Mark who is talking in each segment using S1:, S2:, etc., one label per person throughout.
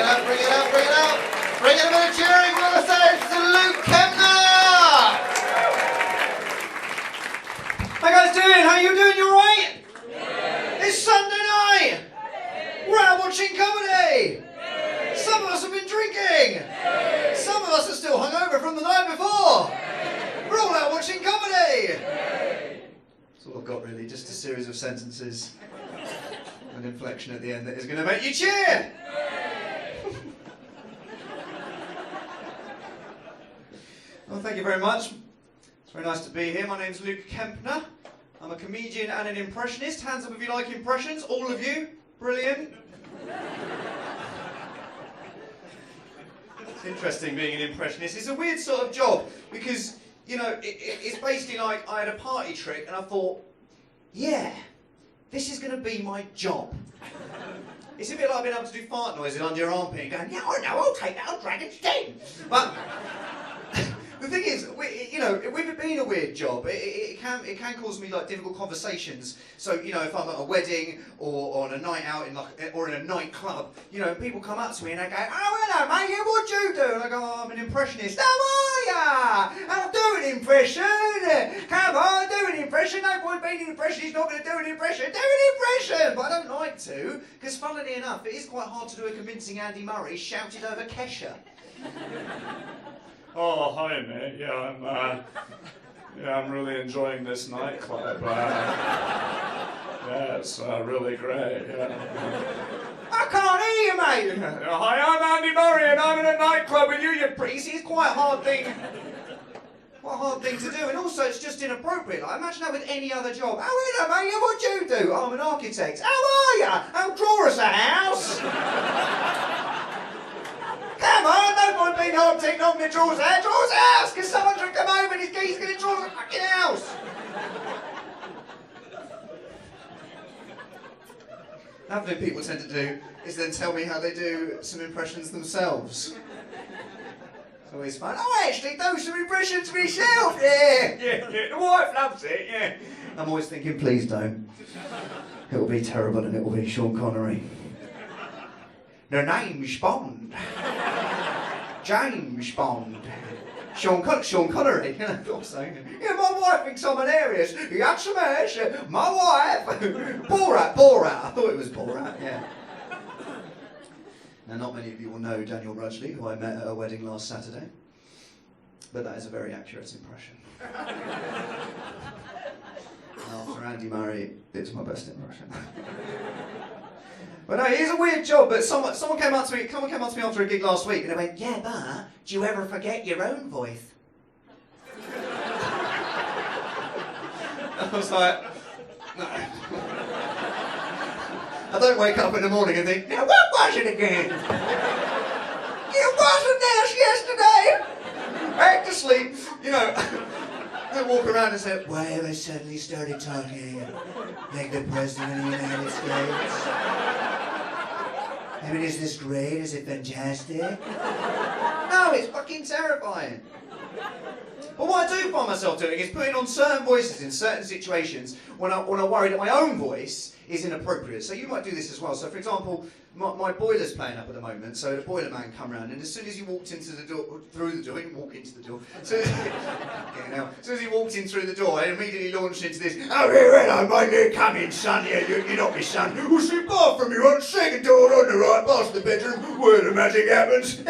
S1: up, bring it up, bring it up. Bring it a bit of cheering for the stage to Luke Kempner. How you guys doing? How you doing? You alright? Yeah. It's Sunday night. We're out watching comedy. Some of us have been drinking. Some of us are still hungover from the night before. We're all out watching comedy. That's all I've got really, just a series of sentences. An inflection at the end that is going to make you cheer. Well, thank you very much. It's very nice to be here. My name's Luke Kempner. I'm a comedian and an impressionist. Hands up if you like impressions. All of you. Brilliant. It's interesting being an impressionist. It's a weird sort of job because, you know, it's basically like I had a party trick and I thought, yeah, this is going to be my job. It's a bit like being able to do fart noises under your armpit and going, yeah, I know, I'll take that on Dragon's Den. But the thing is, with it being a weird job, it can cause me like difficult conversations. So, you know, if I'm at a wedding or on a night out or in a nightclub, you know, people come up to me and they go, oh, hello, mate, yeah, what do you do? And I go, oh, I'm an impressionist. How are ya? I'll do an impression. Come on, do an impression. No point being an impressionist, not going to do an impression. Do an impression. But I don't like to, because funnily enough, it is quite hard to do a convincing Andy Murray shouted over Kesha.
S2: Oh, hi, mate. Yeah, I'm really enjoying this nightclub. Yeah, it's really great. Yeah.
S1: I can't hear you, mate.
S2: Hi, I'm Andy Murray, and I'm in a nightclub with you. You priest. It's quite a hard thing. Quite a hard thing to do, and also it's just inappropriate. Like, imagine that with any other job. Oh, hello, mate. Yeah, what do you do? Oh, I'm an architect. How are ya? I'll draw us a house. Come on, no point being hard not going to draw us a house, because someone's going to come over and he's going to draw us a fucking house. Another thing people tend to do is then tell me how they do some impressions themselves. It's always fun. Oh, I actually do some impressions myself, yeah. Yeah, the wife loves it, yeah.
S1: I'm always thinking, please don't. It will be terrible and it will be Sean Connery. The name's Bond. James Bond. Sean Connery, you know, also. Yeah, my wife thinks I'm hilarious. Yeah, smash. My wife. Borat. I thought it was Borat, yeah. Now, not many of you will know Daniel Rudgley, who I met at a wedding last Saturday. But that is a very accurate impression. After Andy Murray, it's my best impression. But no, it is a weird job, but someone came up to me after a gig last week and they went, yeah, but do you ever forget your own voice? I was like, no. I don't wake up in the morning and think, now what was it again? It wasn't this yesterday. I had to sleep, you know. I walk around and say, why have I suddenly started talking like the President of the United States? I mean, is this great? Is it fantastic? No, it's fucking terrifying. But what I do find myself doing is putting on certain voices in certain situations when I worry that my own voice is inappropriate. So you might do this as well. So for example, my boiler's playing up at the moment, so the boiler man come round, and as soon as he walked into the door, through the door, he didn't walk into the door. So as soon as he walked in through the door, I immediately launched into this, oh, hello, my dear, come in, son, you're not my son. We'll see bathroom you want, second door on the right, past the bedroom, where the magic happens.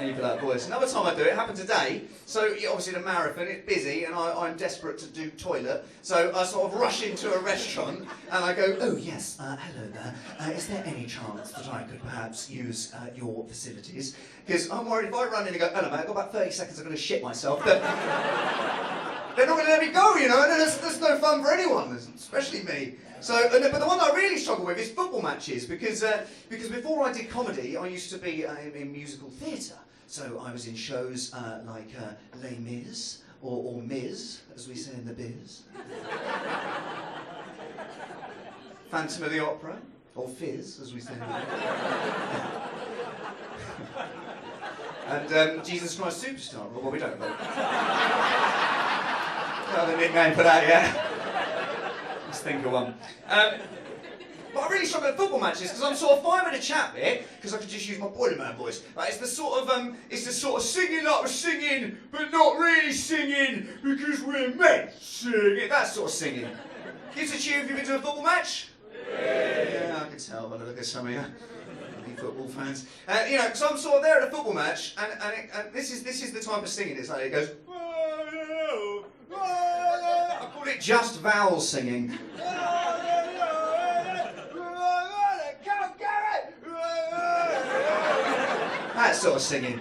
S1: For that voice. Another time I do it happened today. So obviously the marathon, it's busy, and I'm desperate to do toilet. So I sort of rush into a restaurant and I go, oh yes, hello there. Is there any chance that I could perhaps use your facilities? Because I'm worried if I run in and go, hello mate, I've got about 30 seconds, I'm going to shit myself. They're not going to let me go, you know, and that's no fun for anyone, especially me. So, but the one I really struggle with is football matches, because before I did comedy, I used to be in musical theatre. So I was in shows like Les Mis, or Miz, as we say in the biz. Phantom of the Opera, or Fizz, as we say in the and Jesus Christ Superstar, well, we don't know. Got a nickname for that, yeah? Let's think of one. But I really
S2: really struggle at football matches because I'm sort of fine with the chat bit because I could just use my Boilerman voice. Like, it's the sort of singing like we're singing, but not really singing because we're meant to sing. That sort of singing. Gives a cheer if you've been to a football match. Yeah, I can tell by the look at some of you. Football fans, you know, so I'm sort of there at a football match, and this is the type of singing. It's like it goes. I call it just vowel singing. That sort of singing.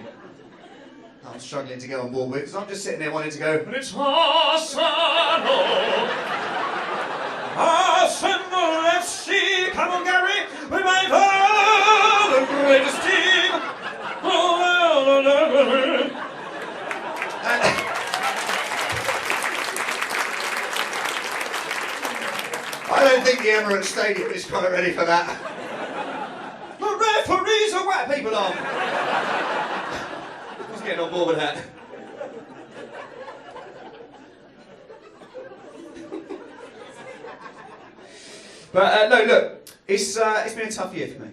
S2: I'm struggling to get on board with because I'm just sitting there wanting to go. And it's Arsenal. Arsenal FC. Come on, Gary. We might have the greatest team. I don't think the Emirates Stadium is quite ready for that. The referees are wet people on. Who's getting on board with that? But no, look, it's been a tough year for me.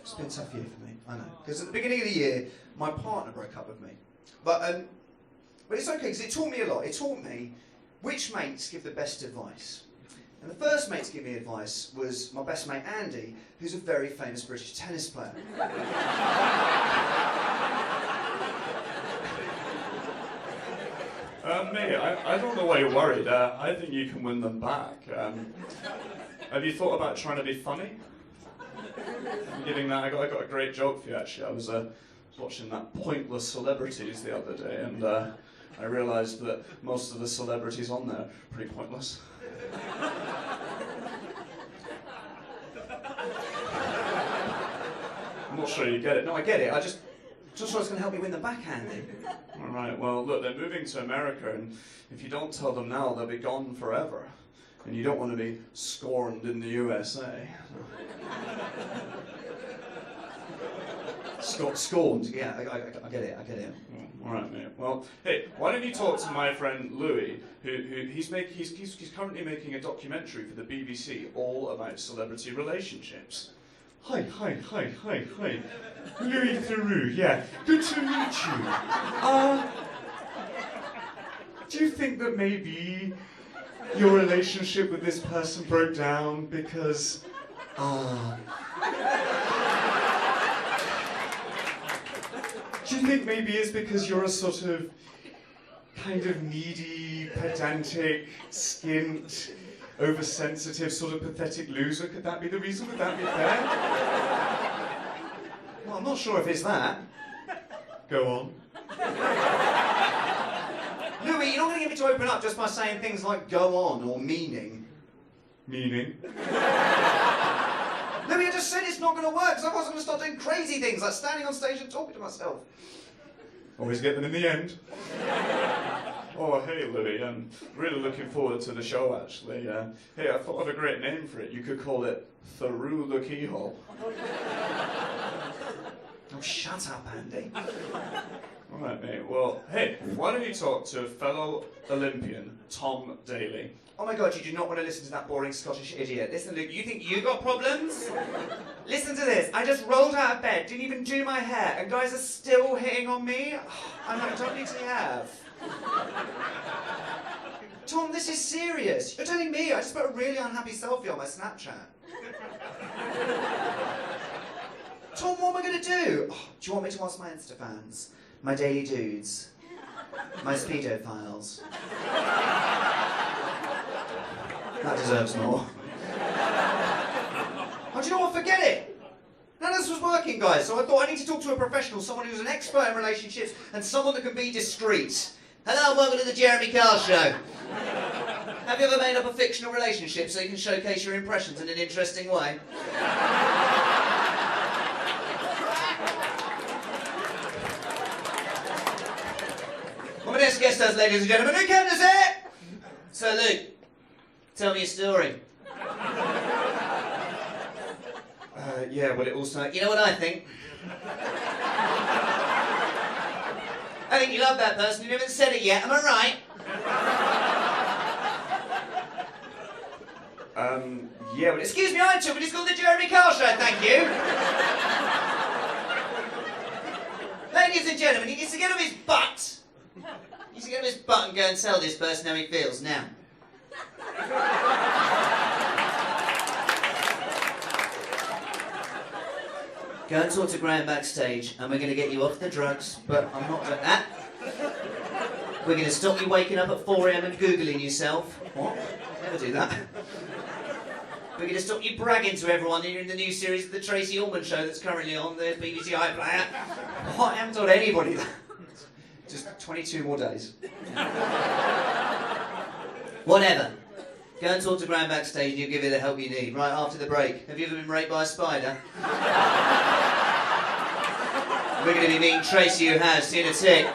S2: It's been a tough year for me, I know. Because at the beginning of the year, my partner broke up with me. But it's okay, because it taught me a lot. It taught me which mates give the best advice. And the first mate to give me advice was my best mate Andy, who's a very famous British tennis player.
S3: Mate, I don't know why you're worried. I think you can win them back. Have you thought about trying to be funny? I'm giving that. I got a great joke for you actually. I was watching that Pointless Celebrities the other day, and I realised that most of the celebrities on there are pretty pointless. I'm not sure you get it.
S2: No, I get it. I just thought it was going to help me win them back, Andy.
S3: All right. Well, look, they're moving to America, and if you don't tell them now, they'll be gone forever. And you don't want to be scorned in the USA.
S2: Scorned? Yeah, I get it.
S3: All right, mate. Well, hey, why don't you talk to my friend Louis, who he's currently making a documentary for the BBC all about celebrity relationships. Hi. Louis Theroux, yeah. Good to meet you. Do you think that maybe your relationship with this person broke down because, do you think maybe it's because you're a sort of kind of needy, pedantic, skint, oversensitive, sort of pathetic loser? Could that be the reason? Would that be fair?
S2: Well, I'm not sure if it's that.
S3: Go on.
S2: Louis, you're not going to get me to open up just by saying things like go on or meaning.
S3: Meaning?
S2: Louis, I just said it's not going to work because I wasn't going to start doing crazy things like standing on stage and talking to myself.
S3: Always get them in the end. Oh, hey, Louis, I'm really looking forward to the show, actually. Hey, I thought of a great name for it. You could call it Through the Keyhole.
S2: Oh, shut up, Andy.
S3: All right, mate. Well, hey, why don't you talk to fellow Olympian Tom Daly?
S2: Oh my God, you do not want to listen to that boring Scottish idiot. Listen, Luke, you think you got problems? Listen to this. I just rolled out of bed, didn't even do my hair, and guys are still hitting on me? I don't need to have. Tom, this is serious. You're telling me I just put a really unhappy selfie on my Snapchat. Tom, what am I going to do? Oh, do you want me to ask my Insta fans? My daily dudes? My Speedo files? That deserves more. Oh, do you know what? Forget it! None of this was working, guys, so I thought I need to talk to a professional, someone who's an expert in relationships, and someone that can be discreet. Hello and welcome to the Jeremy Carl Show. Have you ever made up a fictional relationship so you can showcase your impressions in an interesting way? Well, my next guest host, ladies and gentlemen, Luke Kempner's here! So, Luke, tell me a story. Yeah, well, it also... You know what I think? I think you love that person, you haven't said it yet, am I right? Yeah, well, excuse me, I took it, it's called the Jeremy gentlemen, he needs to get on his butt. He needs to get on his butt and go and tell this person how he feels. Now. Go and talk to Graham backstage, and we're going to get you off the drugs, but I'm not doing that. We're going to stop you waking up at 4 a.m. and Googling yourself. What? Never do that. We're going to stop you bragging to everyone that you're in the new series of the Tracy Ullman Show that's currently on the BBC iPlayer. What? I haven't told anybody that. Just 22 more days. Whatever. Go and talk to Graham backstage and you'll give you the help you need. Right after the break. Have you ever been raped by a spider? We're going to be meeting Tracy who has. See you in a tick.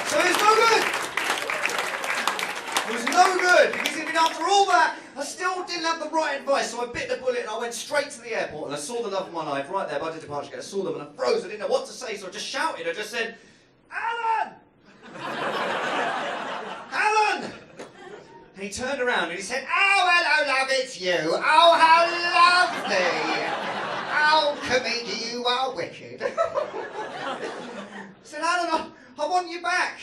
S2: So it's no good. It was no good because even after all that, I still didn't have the right advice. So I bit the bullet and I went straight to the airport and I saw the love of my life right there by the departure gate. I saw them and I froze. I didn't know what to say, so I just shouted. I just said, "Alan! Alan!" And he turned around and he said, "Oh, hello, love, it's you. Oh, how lovely. Oh, komedia, you are wicked." I said, "Alan, I want you back."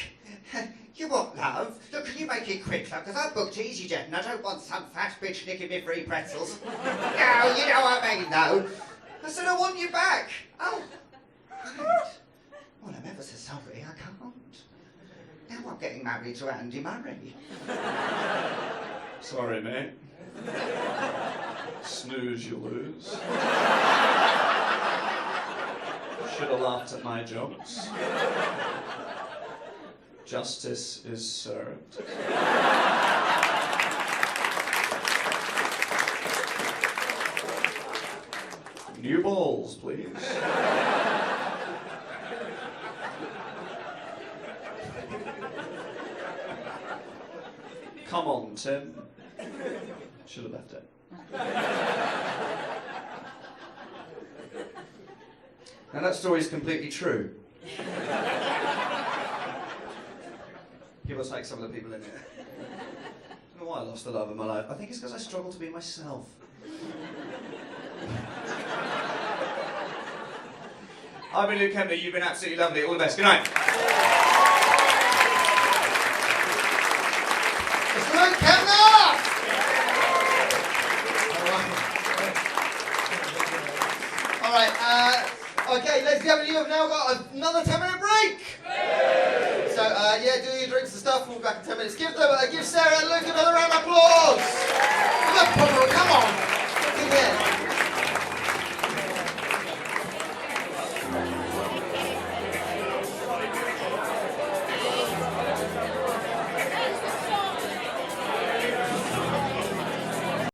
S2: "You what, love? Look, can you make it quick, love? Because I booked EasyJet and I don't want some fat bitch nicking me free pretzels." "No, you know what I mean, though." I said, "I want you back." "Oh, right. Well, I'm ever so sorry, I can't. Now I'm getting married to Andy Murray."
S3: Sorry, mate. Snooze, you lose. Should have laughed at my jokes. Justice is served. New balls, please. Come on, Tim. Should have left it.
S2: Now that story is completely true. Give us like some of the people in it. I don't know why I lost the love of my life. I think it's because I struggle to be myself. I've been Luke Kempner. You've been absolutely lovely. All the best. Good night. It's Luke Kempner! All right. Okay, ladies and gentlemen, you have now got another 10-minute break. So, yeah, do your drinks and stuff. We'll be back in 10 minutes. Give Sarah and Luke another round of applause.